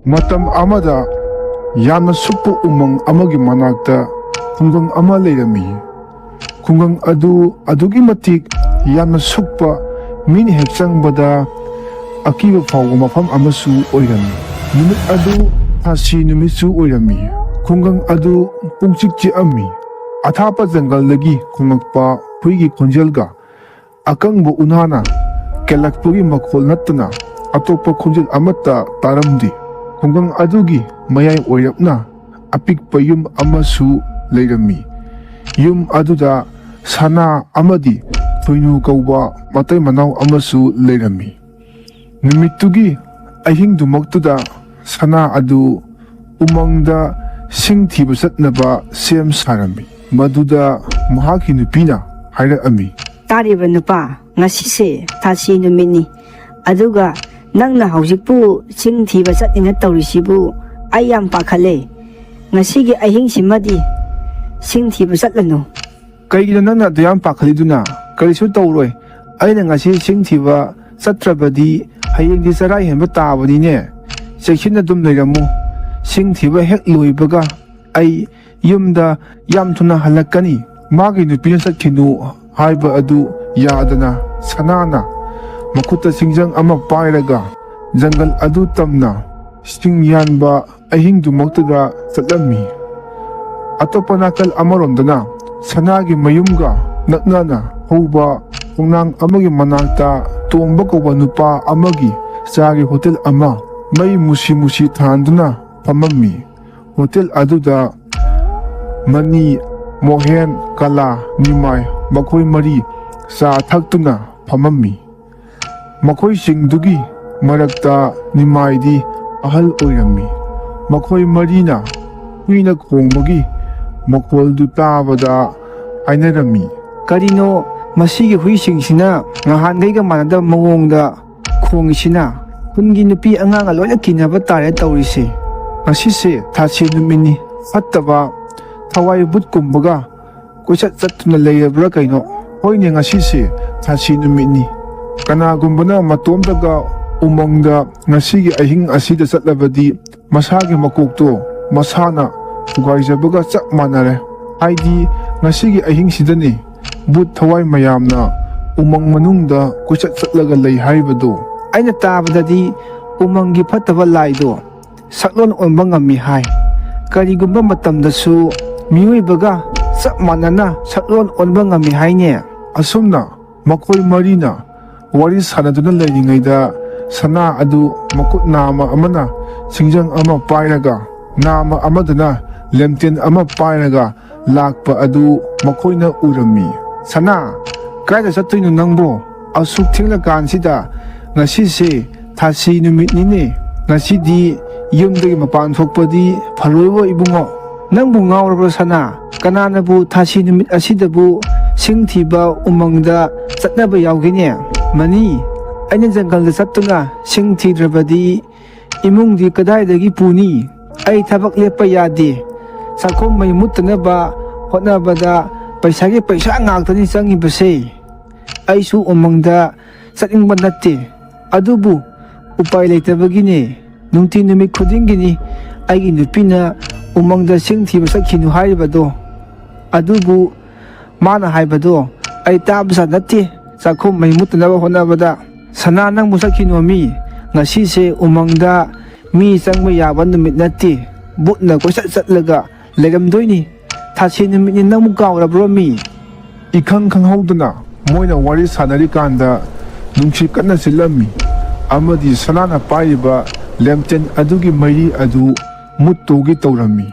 Matam amada yamna suppu umang amagi manakta khungang ama leirami. Khungang adugi matik yamna sukpa mini hek changbada akiba fawga mafam amasu oirami. Numit adu thasi numitsu oirami. Khungang adu pungchik chiami. Athapa jangal lagi khungakpa huigi khonjelga akangbu unhana kelakpugi makhol nattana atopa khonjel amata taramdi. Khungang adugi mayai oirapna apikpa yum amasu leirami. Yum aduda sana amadi thoinu kauba matai manau amasu leirami. Numitugi ahingdumaktuda sana adu umangda singthiba satnaba sem sarami. Maduda mahaki nupina hairami. Tariba nupa ngasise thasi numitni aduga nangna hausikpu singthiba satnina tawrisibu ai yam pakhale ngasigi ahingsimadi singthiba satlanu. Kaigina nangna dayam pakhaliduna karisu tawroi aina ngasi singthiba satrabadi hayengdi sarai hemba tabanine sekhina dum leiramu singthiba hek loibaga ai yumda yam thuna halakani magi nupina satkinu haiba adu yadana sanana makuta singjang ama pairaga jangal adu tamna sing yanba ahingdumaktaga satlami. Atopa nakal amarondana sanagi mayumga naknana hauba khungnang amagi manakta tomba kauba nupa amagi sagi hotel ama mai musi thanduna phamami. Hotel aduda Mani, Mohen, Kala, Nimai, makhoi mari sa thaktuna phamami. Makhoi singdugi marakta Nimaidi ahal oirami. Makhoi marina huina khongbagi makhol du tabada ainarami. Karino masigi huisingsina ngahangayga manada mawongda khongisina hungi nupi angang loina kinaba tare tawrise. Ngasise thasi numini fattaba thawai butkumbaga koisat chattuna leirabra kaino. Hoine ngasise thasi numitni kanagumbana matomdaga umangda ngasigi ahing asida chatlabadi masagi makokto masana thugaijabaga chap manare. Haidi ngasigi ahing sidani but thawai mayamna umang manungda koisat chatlaga lei haibado. Aina tabadadi umangi fataba laido saklon onba ngami hai. Karigumba matamdasu miyoibaga chap manana saklon onba ngami haine. Asumna makhoi marina wari sanaduna leiringaida sana adu makut nama amana singjang ama pairaga nama amadana lemten ama pairaga lakpa adu makhoina urami. Sana kaida sattoino nangbo asuk thingla kansida ngasise thasi numitnine ngasidi yumdagi mapan thokpadi phaloibo ibungo nangbu ngaurabra sana kananabu thasi numit asidabu singthiba umangda chatnaba yaugine. Mani aina jangalda chattuna singthidrabadi imungdi kadaidagi puni ai thabak lepa yade sakhom mai muttanaba hotnabada paisagi paisa ngaktani changibase aisu umangda chatingba natte adubu upai leitabagine nungti numit khudingini aigi nupina umangda singthiba sakhinu haibado adubu mana haibado ai tabsa natte sakhom mai muttanaba hotnabada sana nang musakhinu mi ngasise umangda mi changba yaba numit natte butna koisat chatlaga legamdoini thasi numitni nangmu kaurabro mi. Ikhang khanghauduna moina wari sanari kanda nungsi kanna silami amadi sanana paiba lemten adugi mairi adu muttogi tawrami.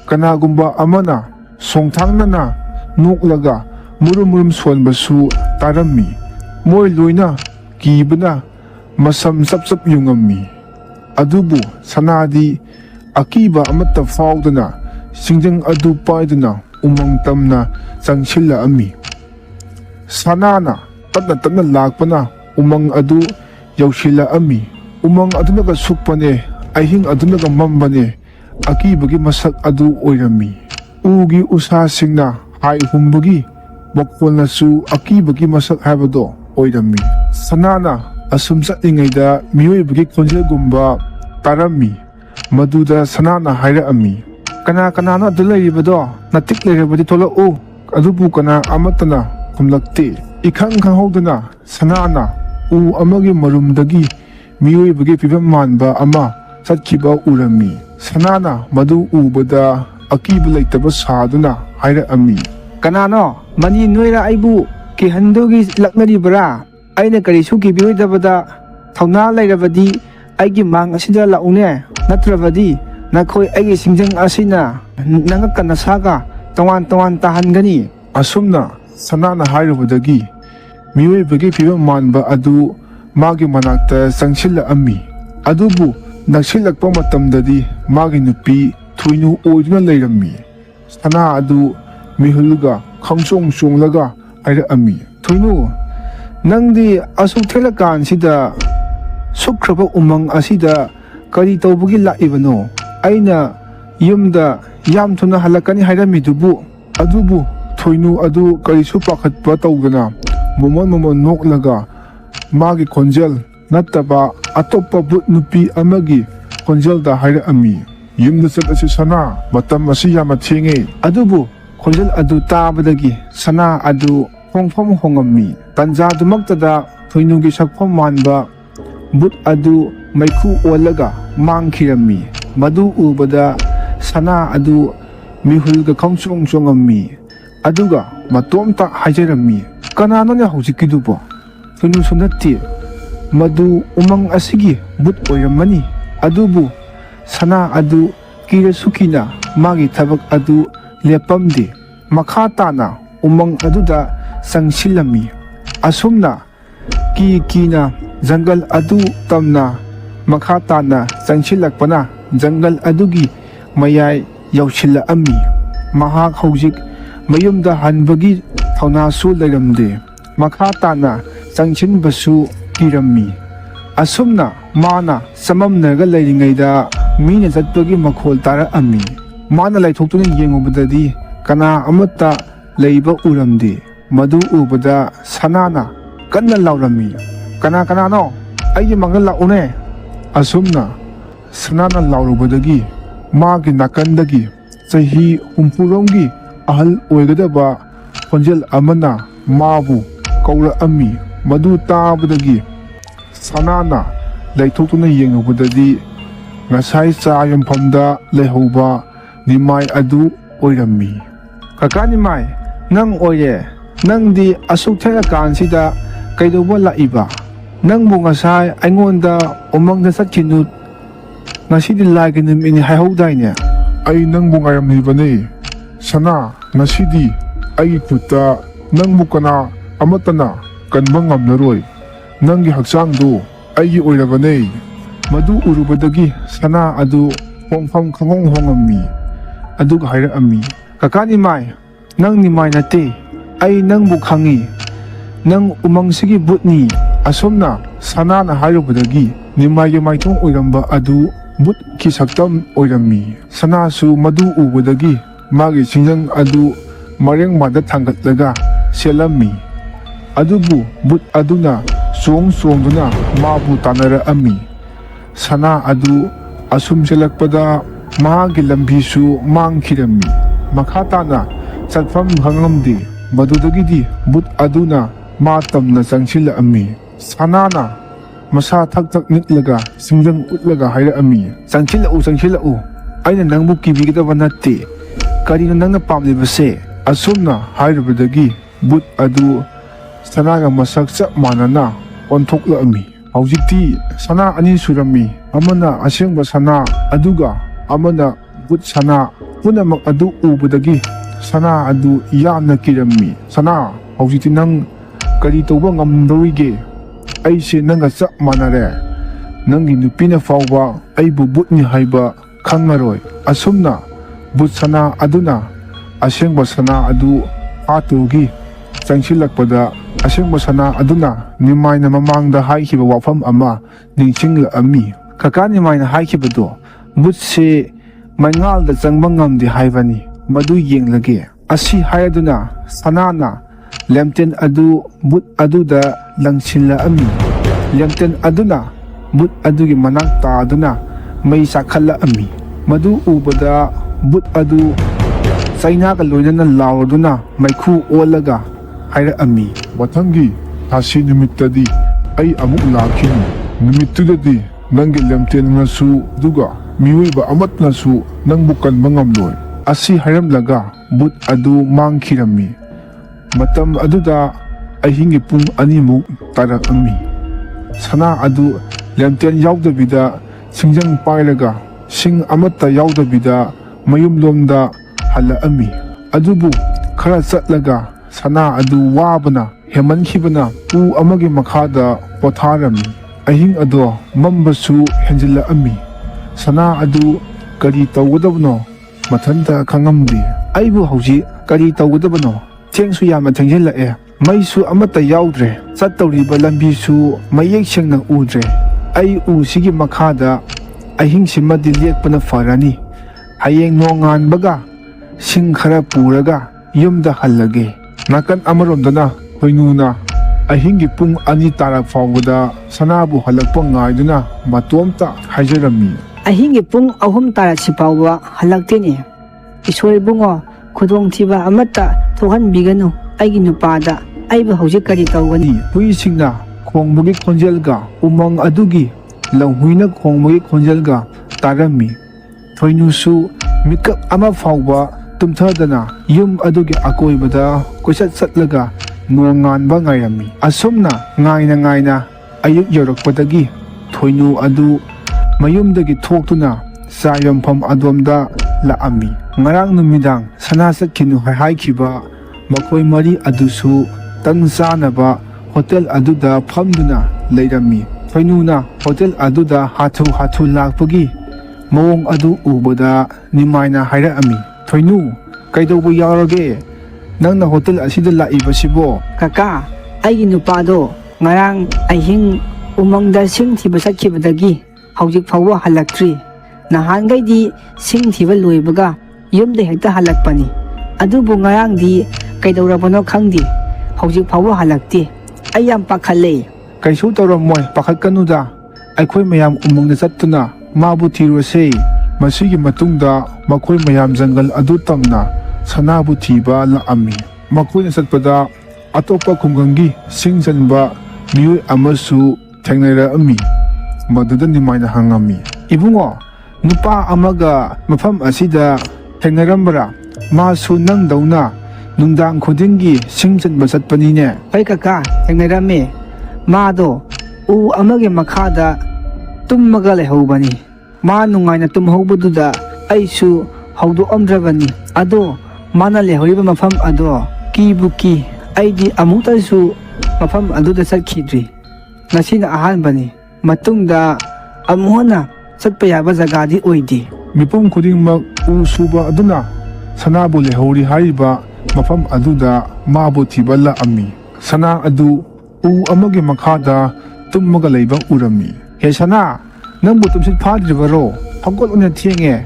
Kanagumba amana songthangnana noklaga murum sonbasu tarami. Moi loina kibana masam sap yungami. Adubu sanadi akiba amata faudana singjang adu paiduna umang tamna changsilla ami. Sanana tatna lakpana umang adu yausila ami. Umang adunaga sukpane ahing adunaga mambane akibagi masak adu oirami. Ugi usasingna hai humbagi makolnasu akibagi masak haibado oirami. Sanana asum chatlingaida miyoibagi khonjelgumba tarami Maduda sanana haira'ammi. Kana kanano adu lairibado natik lairabadi thola'u. Adubu kana amatana kumlakte. Ikhang khanghaudana sanana u amagi marumdagi miyoibagi fibam manba ama satkiba urami. Sanana madu ubada akiba laitaba saduna haira'ammi. Kanano mani noira aibu ki handogi laknaribra aina karisu ki biyoidabada thawna lairabadi aigi mang asida laune natrabadi nakhoi aigi singjang asina nangakana saga tongan tahangani. Asumna sanana hairubadagi miyoibagi fibam manba adu magi manakta sangsila'ammi. Adubu naksilakpa matamdadi magi nupi thuinu oiduna leirammi. Sana adu mihulga khangchong chonglaga haira'ammi. Thuinu nangdi asuk thelakan sida sukhraba umang asida kari tawbugi laibano aina yumda yam thuna halakani hairamidubu Adubu thoinu adu karisu pakhatpa tawdana momon noklaga magi khonjel nattaba atoppa but nupi amagi khonjelda haira'ammi. Yumda chatasi sana matam asi yama thenge. adubu khonjal adu tabadagi sana adu hongphom hongammi tanjadumaktada thoinugi sakphom manba but adu maikhu olaga mangkhirammi. Madu ubada sana adu mihulga khangchong chongammi aduga matomta haijarammi. Kanano nya haujikidubo thoinu sunatti madu umang asigi but oiramani. Adubu sana adu kirasukina magi thabak adu lepamdi makha tana umang aduda sangsilami. Asumna kina jungle adu tamna makha tana sangsilakpana jungle adugi mayai yausila'ammi. Mahak haujik mayumda hanbagi thawnasu lairamde makha tana sangsinbasu kirammi. Asumna mana samamnaga lairingaida mina chatpagi makhol tara'ammi. Mana laithokhtuna yengubadadi kana amata leiba uramde. Madu ubada sanana kanna laurammi. Kanano aigi mangal laune. Asumna sanana laurubadagi magi nakandagi chahi humpuromgi ahal oigadaba khonjel amana mabu kaura'ammi. Madu tabadagi sanana laithokhtuna yengubadadi ngasai cha yamfamda leihauba nimai adu oirammi. Kakani mai nang oye nangdi asuk thelakan sida kaidoba laiba nangbu ngasai aingonda umangda satkinu ngasidi laigi numini haihaudaine. Ay nangbu ngayamnibane. Sana nasidi ay kuta nangbu kana amatana kanba ngamnaroy. Nangi haksangdo ay oirabane. Madu urubadagi sana adu hongpham khangong hongammi. Aduga haira'ammi. Kakani mai nang ni mai nate ay nangbu khangi nang umangsigi butni. Asumna sanana hairubadagi nimay maitong oiramba adu but kisaktam oirammi. Sanasu madu ubadagi magi singjang adu mareng mada thangatlaga selammi. Adubu but aduna songduna mabu tanara'ammi. Sana adu asumsilakpada mahagi lambisu mangkhirammi. Makhatana chatfam hangamdi madudagidi but aduna matamna changsila'ammi. Sanana masa thak nitlaga singjang utlaga haira'ammi. Changsila'u aina nangbu kibigidaba natte karino nangna pamlibase. Asumna hairubadagi but adu sanaga masak chap manana onthoklammi. Haujikti sana ani surammi. Amana asengba sana aduga amana but sana punamak adu ubadagi sana adu yamna kirammi. Sana haujikti nang kari tawba ngamdorige. Aise nanga chap manare. Nangi nupina fawba aibu butni haiba khangaroi. Asumna but sana aduna asengba sana adu atugi changsilakpada asengba sana aduna nimaina mamangda haikhiba wafam ama ningsingla'ammi. Kakani mai na haikibado butse mangalda changba ngamdi haibani madu yenglage. Asi hayaduna sanana lemten adu but aduda langsila'ammi. Lemten aduna but adugi manak taaduna ꯃꯩ ꯆꯥꯛꯈꯠꯂꯛꯑꯝꯃꯤ꯫ ꯃꯗꯨ ꯎꯕꯗ ꯕꯨꯠ ꯑꯗꯨ ꯆꯩꯅꯥꯒ ꯂꯣꯏꯅꯅ ꯂꯥꯎꯔꯗꯨꯅ ꯃꯩꯈꯨ ꯑꯣꯜꯂꯒ ꯍꯥꯏꯔꯛꯑꯝꯃꯤ, "ꯃꯊꯪꯒꯤ ꯊꯥꯁꯤ ꯅꯨꯃꯤꯠꯇꯗꯤ ꯑꯩ ꯑꯃꯨꯛ ꯂꯥꯛꯈꯤꯅꯤ꯫ ꯅꯨꯃꯤꯠꯇꯨꯗꯗꯤ ꯅꯪꯒꯤ ꯂꯝꯇꯦꯟꯅꯁꯨ ꯑꯗꯨꯒ ꯃꯤꯑꯣꯏꯕ ꯑꯃꯠꯇꯅꯁꯨ ꯅꯪꯕꯨ ꯀꯟꯕ ꯉꯝꯂꯣꯏ"꯫ ꯑꯁꯤ ꯍꯥꯏꯔꯝꯂꯒ ꯕꯨꯠ ꯑꯗꯨ ꯃꯥꯡꯈꯤꯔꯝꯃꯤ꯫ ꯃꯇꯝ ꯑꯗꯨꯗ ꯑꯍꯤꯡꯒꯤ ꯄꯨꯡ 2ꯃꯨꯛ ꯇꯥꯔꯛꯑꯝꯃꯤ꯫ ꯁꯅꯥ ꯑꯗꯨ ꯂꯦꯝꯇꯦꯟ ꯌꯥꯎꯗꯕꯤꯗ ꯁꯤꯡꯖꯪ ꯄꯥꯏꯔꯒ ꯁꯤꯡ ꯑꯃꯠꯇ ꯌꯥꯎꯗꯕꯤꯗ ꯃꯌꯨꯝꯂꯣꯝꯗ ꯍꯜꯂꯛꯑꯝꯃꯤ꯫ ꯑꯗꯨꯕꯨ ꯈꯔ ꯆꯠꯂꯒ ꯁꯅꯥ ꯑꯗꯨ ꯋꯥꯕꯅ ꯍꯦꯟꯃꯟꯈꯤꯕꯅ ꯎ ꯑꯃꯒꯤ ꯃꯈꯥꯗ ꯄꯣꯊꯥꯔꯝꯃꯤ꯫ ꯑꯍꯤꯡ ꯑꯗꯣ ꯃꯝꯕꯁꯨ ꯍꯦꯟꯖꯤꯜꯂꯛꯑꯝꯃꯤ꯫ ꯁꯅꯥ ꯑꯗꯨ ꯀꯔꯤ ꯇꯧꯒꯗꯕꯅꯣ ꯃꯊꯟꯇ ꯈꯪꯉꯝꯗꯦ꯫ "ꯑꯩꯕꯨ ꯍꯧꯖꯤꯛ ꯀꯔꯤ ꯇꯧꯒꯗꯕꯅꯣ? ꯊꯦꯡꯁꯨ ꯌꯥꯝꯅ ꯊꯦꯡꯖꯤꯜꯂꯛꯑꯦ, ꯃꯩꯁꯨ ꯑꯃꯠꯇ ꯌꯥꯎꯗ꯭ರೆ, ꯆꯠꯇꯧꯔꯤꯕ ꯂꯝꯕꯤꯁꯨ ꯃꯌꯦꯛ ꯁꯦꯡꯅ ꯎꯗ꯭ꯔꯦ꯫ ꯑꯩ ꯎꯁꯤꯒꯤ ꯃꯈꯥꯗ ꯑꯍꯤꯡꯁꯤꯃꯗꯤ ꯂꯦꯛꯄꯅ ꯐꯔꯅꯤ꯫ ꯍꯌꯦꯡ ꯅꯣꯡꯉꯥꯟꯕꯒ ꯁꯤꯡ ꯈꯔ ꯄꯨꯔꯒ ꯌꯨꯝꯗ ꯍꯜꯂꯒꯦ"꯫ ꯅꯥꯀꯟ ꯑꯃꯔꯣꯝꯗꯅ ꯈꯣꯏꯅꯨꯅ ꯑꯍꯤꯡꯒꯤ ꯄꯨꯡ 2 ꯇꯥꯔꯛ ꯐꯥꯎꯕꯗ ꯁꯅꯥꯕꯨ ꯍꯜꯂꯛꯄ ꯉꯥꯏꯗꯨꯅ ꯃꯇꯣꯝꯇ ꯍꯥꯏꯖꯔꯝꯃꯤ, "ꯑꯍꯤꯡꯒꯤ ꯄꯨꯡ 3 ꯇꯥꯔꯛꯁꯤ ꯐꯥꯎꯕ ꯍꯜꯂꯛꯇꯦꯅꯦ꯫ ꯏꯁꯣꯔ ꯏꯕꯨꯡꯉꯣ, ꯈꯨꯗꯣꯡꯊꯤꯕ ꯑꯃꯠꯇ ꯊꯣꯛꯍꯟꯕꯤꯒꯅꯨ ꯑꯩꯒꯤ ꯅꯨꯄꯥꯗ꯫ ꯑꯩꯕꯨ ꯍꯧꯖꯤꯛ ꯀꯔꯤ ꯇꯧꯒꯅꯤ?" ꯍꯨꯏꯁꯤꯡꯅ ꯈꯣꯡꯕꯒꯤ ꯈꯣꯟꯖꯦꯜꯒ ꯎꯃꯪ ꯑꯗꯨꯒꯤ ꯂꯝꯍꯨꯏꯅ ꯈꯣꯡꯕꯒꯤ ꯈꯣꯟꯖꯦꯜꯒ ꯇꯥꯔꯝꯃꯤ꯫ ꯊꯣꯏꯅꯨꯁꯨ ꯃꯤꯀꯞ ꯑꯃ ꯐꯥꯎꯕ ꯇꯨꯝꯊꯗꯅ ꯌꯨꯝ ꯑꯗꯨꯒꯤ ꯑꯀꯣꯏꯕꯗ ꯀꯣꯏꯆꯠ ꯆꯠꯂꯒ ꯅꯣꯡꯉꯥꯟꯕ ꯉꯥꯏꯔꯝꯃꯤ꯫ ꯑꯁꯨꯝꯅ ꯉꯥꯏꯅ ꯉꯥꯏꯅ ꯑꯌꯨꯛ ꯌꯧꯔꯛꯄꯗꯒꯤ ꯊꯣꯏꯅꯨ ꯑꯗꯨ ꯃꯌꯨꯝꯗꯒꯤ ꯊꯣꯛꯇꯨꯅ ꯆꯥ ꯌꯣꯟꯐꯝ ꯑꯗꯣꯝꯗ ꯂꯥꯛꯑꯝꯃꯤ꯫ ꯉꯔꯥꯡ ꯅꯨꯃꯤꯗꯥꯡ ꯁꯅꯥ ꯆꯠꯈꯤꯅꯨ ꯍꯥꯏꯈꯤꯕ ꯃꯈꯣꯏ 4 ꯑꯗꯨꯁꯨ ꯇꯟ ꯆꯥꯅꯕ ꯍꯣꯇꯦꯜ ꯑꯗꯨꯗ ꯐꯝꯗꯨꯅ ꯂꯩꯔꯝꯃꯤ꯫ ꯊꯣꯏꯅꯨꯅ ꯍꯣꯇꯦꯜ ꯑꯗꯨꯗ ꯍꯥꯊꯨ ꯂꯥꯛꯄꯒꯤ ꯃꯑꯣꯡ ꯑꯗꯨ ꯎꯕꯗ ꯅꯤꯃꯥꯏꯅ ꯍꯥꯏꯔꯛꯑꯝꯃꯤ, "ꯊꯣꯏꯅꯨ, ꯀꯩꯗꯧꯕ ꯌꯥꯎꯔꯒꯦ? ꯅꯪꯅ ꯍꯣꯇꯦꯜ ꯑꯁꯤꯗ ꯂꯥꯛꯏꯕꯁꯤꯕꯣ?" "ꯀꯀꯥ, ꯑꯩꯒꯤ ꯅꯨꯄꯥꯗꯣ ꯉꯔꯥꯡ ꯑꯍꯤꯡ ꯎꯃꯪꯗ ꯁꯤꯡ ꯊꯤꯕ ꯆꯠꯈꯤꯕꯗꯒꯤ ꯍꯧꯖꯤꯛ ꯐꯥꯎꯕ ꯍꯜꯂꯛꯇ꯭ꯔꯤ꯫ ꯅꯍꯥꯟꯈꯩꯗꯤ ꯁꯤꯡ ꯊꯤꯕ ꯂꯣꯏꯕꯒ ꯌꯨꯝꯗ ꯍꯦꯛꯇ ꯍꯜꯂꯛꯄꯅꯤ꯫ ꯑꯗꯨꯕꯨ ꯉꯔꯥꯡꯗꯤ ꯀꯩꯗꯧꯔꯕꯅꯣ ꯈꯪꯗꯦ, ꯍꯧꯖꯤꯛ ꯐꯥꯎꯕ ꯍꯜꯂꯛꯇꯦ꯫ ꯑꯩ ꯌꯥꯝ ꯄꯥꯈꯠꯂꯦ"꯫ "ꯀꯩꯁꯨ ꯇꯧꯔꯝꯃꯣꯏ, ꯄꯥꯈꯠꯀꯅꯨꯗ꯫ ꯑꯩꯈꯣꯏ ꯃꯌꯥꯝ ꯎꯃꯪꯗ ꯆꯠꯇꯨꯅ ꯃꯥꯕꯨ ꯊꯤꯔꯨꯁꯦ꯫ ꯃꯁꯤꯒꯤ ꯃꯇꯨꯡꯗ ꯃꯈꯣꯏ ꯃꯌꯥꯝ ꯖꯪꯒꯜ ꯑꯗꯨ ꯇꯝꯅ ꯁꯅꯥꯕꯨ ꯊꯤꯕ ꯂꯥꯛꯑꯝꯃꯤ꯫ ꯃꯈꯣꯏꯅ ꯆꯠꯄꯗ ꯑꯇꯣꯞꯄ ꯈꯨꯡꯒꯪꯒꯤ ꯁꯤꯡ ꯆꯟꯕ ꯃꯤꯑꯣꯏ ꯑꯃꯁꯨ ꯊꯦꯡꯅꯔꯛꯑꯝꯃꯤ꯫ ꯃꯗꯨꯗ ꯅꯤꯃꯥꯏꯅ ꯍꯪꯉꯝꯃꯤ, "ꯏꯕꯨꯡꯉꯣ, ꯅꯨꯄꯥ ꯑꯃꯒ ꯃꯐꯝ ꯑꯁꯤꯗ ꯊꯦꯡꯅꯔꯝꯕ꯭ꯔꯥ? ꯃꯥꯁꯨ ꯅꯪꯗꯧꯅ ꯅꯨꯡꯗꯥꯡ ꯈꯨꯗꯤꯡꯒꯤ ꯁꯤꯡ ꯆꯟꯕ ꯆꯠꯄꯅꯤꯅꯦ"꯫ "ꯍꯣꯏ ꯀꯀꯥ, ꯊꯦꯡꯅꯔꯝꯃꯦ꯫ ꯃꯥꯗꯣ ꯎ ꯑꯃꯒꯤ ꯃꯈꯥꯗ ꯇꯨꯝꯃꯒ ꯂꯩꯍꯧꯕꯅꯤ꯫ ꯃꯥ ꯅꯨꯡꯉꯥꯏꯅ ꯇꯨꯝꯍꯧꯕꯗꯨꯗ ꯑꯩꯁꯨ ꯍꯧꯗꯣꯛꯑꯝꯗ꯭ꯔꯕꯅꯤ꯫ ꯑꯗꯣ ꯃꯥꯅ ꯂꯩꯍꯧꯔꯤꯕ ꯃꯐꯝ ꯑꯗꯣ ꯀꯤꯕꯨ ꯀꯤ꯫ ꯑꯩꯗꯤ ꯑꯃꯨꯛꯇꯁꯨ ꯃꯐꯝ ꯑꯗꯨꯗ ꯆꯠꯈꯤꯗ꯭ꯔꯤ꯫ ꯉꯁꯤꯅ ꯑꯍꯥꯟꯕꯅꯤ꯫ ꯃꯇꯨꯡꯗ ꯑꯃꯨꯛ ꯍꯟꯅ ꯆꯠꯄ ꯌꯥꯕ ꯖꯒꯥꯗꯤ ꯑꯣꯏꯗꯦ"꯫ ꯃꯤꯄꯨꯝ ꯈꯨꯗꯤꯡꯃꯛ ꯎ ꯁꯨꯕ ꯑꯗꯨꯅ ꯁꯅꯥꯕꯨ ꯂꯩꯍꯧꯔꯤ ꯍꯥꯏꯔꯤꯕ ꯃꯐꯝ ꯑꯗꯨꯗ ꯃꯥꯕꯨ ꯊꯤꯕ ꯂꯥꯛꯑꯝꯃꯤ꯫ ꯁꯅꯥ ꯑꯗꯨ ꯎ ꯑꯃꯒꯤ ꯃꯈꯥꯗ ꯇꯨꯝꯃꯒ ꯂꯩꯕ ꯎꯔꯝꯃꯤ꯫ "ꯍꯦ ꯁꯅꯥ, ꯅꯪꯕꯨ ꯇꯨꯝꯁꯤꯠ ꯐꯥꯗ꯭ꯔꯤꯕꯔꯣ? ꯍꯧꯒꯠꯂꯨꯅꯦ, ꯊꯦꯡꯉꯦ꯫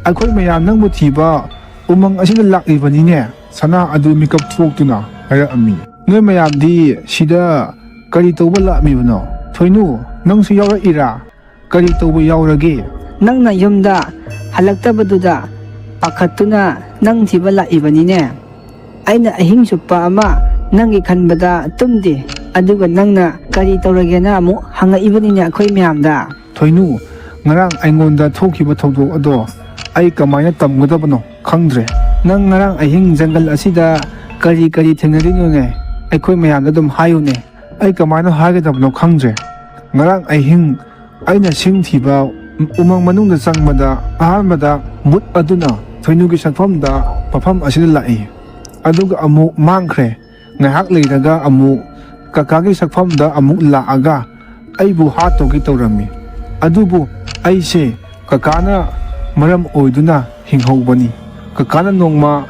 ꯑꯩꯈꯣꯏ ꯃꯌꯥꯝ ꯅꯪꯕꯨ ꯊꯤꯕ ꯎꯃꯪ ꯑꯁꯤꯗ ꯂꯥꯛꯂꯤꯕꯅꯤꯅꯦ"꯫ ꯁꯅꯥ ꯑꯗꯨ ꯃꯤꯀꯞ ꯊꯣꯛꯇꯨꯅ ꯍꯥꯏꯔꯛꯑꯝꯃꯤ, "ꯅꯣꯏ ꯃꯌꯥꯝꯗꯤ ꯁꯤꯗ ꯀꯔꯤ ꯇꯧꯕ ꯂꯥꯛꯂꯤꯕꯅꯣ? ꯊꯣꯏꯅꯨ, ꯅꯪꯁꯨ ꯌꯥꯎꯔꯛꯏꯔꯥ? ꯀꯔꯤ ꯇꯧꯕ ꯌꯥꯎꯔꯒꯦ?" "ꯅꯪꯅ ꯌꯨꯝꯗ ꯍꯜꯂꯛꯇꯕꯗꯨꯗ パカット나 ꯅꯪ ꯊꯤꯕ ꯂꯥꯛꯏꯕꯅꯤꯅꯦ. ꯑꯩꯅ ꯑꯍꯤꯡ ꯆꯨꯞꯄ ꯑꯃ ꯅꯪꯒꯤ ꯈꯟꯕꯗ ꯇꯨꯝꯗꯦ. ꯑꯗꯨꯒ ꯅꯪꯅ ꯀꯔꯤ ꯇꯧꯔꯒꯦꯅ ꯑꯃꯨꯛ ꯍꯪꯉꯛꯏꯕꯅꯤꯅꯦ ꯑꯩꯈꯣꯏ ꯃꯌꯥꯝꯗ. ꯊꯣꯏꯅꯨ, ꯉꯔꯥꯡ ꯑꯩꯉꯣꯟꯗ ꯊꯣꯛꯈꯤꯕ ꯊꯧꯗꯣꯛ ꯑꯗꯣ ꯑꯩ ꯀꯃꯥꯏꯅ ꯇꯝꯒꯗꯕꯅꯣ ꯈꯪꯗ꯭ꯔꯦ. ꯅꯪ ꯉꯔꯥꯡ ꯑꯍꯤꯡ ꯖꯪꯒꯜ ꯑꯁꯤꯗ ꯀꯔꯤ ꯊꯦꯡꯅꯔꯤꯅꯣꯅꯦ? ꯑꯩꯈꯣꯏ ꯃꯌꯥꯝꯗ ꯑꯗꯨꯝ ꯍꯥꯏꯌꯨꯅꯦ. ꯑꯩ ꯀꯃꯥꯏꯅ ꯍꯥꯏꯒꯗꯕꯅꯣ ꯈꯪꯗ꯭ꯔꯦ. ꯉꯔꯥꯡ ꯑꯍꯤꯡ ꯑꯩꯅ ꯁꯤꯡ ꯊꯤꯕ ꯎꯃꯪ ꯃꯅꯨꯡꯗ ꯆꯪꯕꯗ ꯑꯍꯥꯟꯕꯗ ꯃꯨꯠ ꯑꯗꯨꯅ ꯊꯣꯏꯅꯨꯒꯤ ꯁꯛꯐꯝꯗ ꯃꯐꯝ ꯑꯁꯤꯗ ꯂꯥꯛꯏ. ꯑꯗꯨꯒ ꯑꯃꯨꯛ ꯃꯥꯡꯈ꯭ꯔꯦ. ꯉꯥꯏꯍꯥꯛ ꯂꯩꯔꯒ ꯑꯃꯨꯛ ꯀꯀꯥꯒꯤ ꯁꯛꯐꯝꯗ ꯑꯃꯨꯛ ꯂꯥꯛꯑꯒ ꯑꯩꯕꯨ ꯍꯥꯠꯇꯧꯒꯦ ꯇꯧꯔꯝꯃꯤ. ꯑꯗꯨꯕꯨ ꯑꯩꯁꯦ ꯀꯀꯥꯅ ꯃꯔꯝ ꯑꯣꯏꯗꯨꯅ ꯍꯤꯡꯍꯧꯕꯅꯤ. ꯀꯀꯥꯅ ꯅꯣꯡꯃ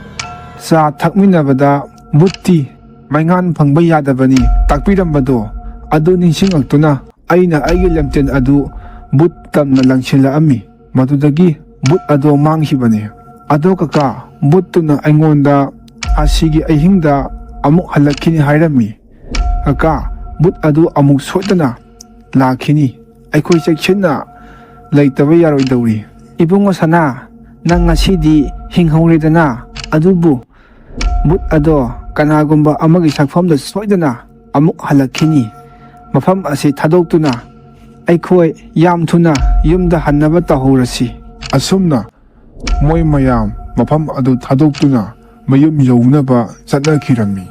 ꯆꯥ ꯊꯛꯃꯤꯟꯅꯕꯗ ꯕꯨꯠꯇꯤ ꯃꯩꯉꯥꯟ ꯐꯪꯕ ꯌꯥꯗꯕꯅꯤ ꯇꯥꯛꯄꯤꯔꯝꯕꯗꯣ ꯑꯗꯨ ꯅꯤꯡꯁꯤꯡꯉꯛꯇꯨꯅ ꯑꯩꯅ ꯑꯩꯒꯤ ꯂꯝꯇꯦꯟ ꯑꯗꯨ ꯕꯨꯠ ꯇꯝꯅ ꯂꯪꯁꯤꯜꯂꯛꯑꯝꯃꯤ. ꯃꯗꯨꯗꯒꯤ ꯕꯨꯠ ꯑꯗꯣ ꯃꯥꯡꯈꯤꯕꯅꯤ. ꯑꯗꯣ ꯀꯀꯥ, ꯕꯨꯠꯇꯨꯅ ꯑꯩꯉꯣꯟꯗ ꯑꯁꯤꯒꯤ ꯑꯍꯤꯡꯗ ꯑꯃꯨꯛ ꯍꯜꯂꯛꯈꯤꯅꯤ ꯍꯥꯏꯔꯝꯃꯤ. ꯀꯀꯥ, ꯕꯨꯠ ꯑꯗꯨ ꯑꯃꯨꯛ ꯁꯣꯏꯗꯅ ꯂꯥꯛꯈꯤꯅꯤ. ꯑꯩꯈꯣꯏ ꯆꯦꯛꯁꯤꯟꯅ ꯂꯩꯇꯕ ꯌꯥꯔꯣꯏꯗꯧꯔꯤ꯫ ꯏꯕꯨꯡꯉꯣ ꯁꯅꯥ, ꯅꯪ ꯉꯁꯤꯗꯤ ꯍꯤꯡꯍꯧꯔꯦꯗꯅ, ꯑꯗꯨꯕꯨ ꯕꯨꯠ ꯑꯗꯣ ꯀꯅꯥꯒꯨꯝꯕ ꯑꯃꯒꯤ ꯁꯛꯐꯝꯗ ꯁꯣꯏꯗꯅ ꯑꯃꯨꯛ ꯍꯜꯂꯛꯈꯤꯅꯤ꯫ ꯃꯐꯝ ꯑꯁꯤ ꯊꯥꯗꯣꯛꯇꯨꯅ ꯑꯩꯈꯣꯏ ꯌꯥꯝ ꯊꯨꯅ ꯌꯨꯝꯗ ꯍꯟꯅꯕ ꯇꯧꯍꯧꯔꯁꯤ꯫ ꯑꯁꯨꯝꯅ ꯃꯣꯏ ꯃꯌꯥꯝ ꯃꯐꯝ ꯑꯗꯨ ꯊꯥꯗꯣꯛꯇꯨꯅ ꯃꯌꯨꯝ ꯌꯧꯅꯕ ꯆꯠꯅꯈꯤꯔꯝꯃꯤ꯫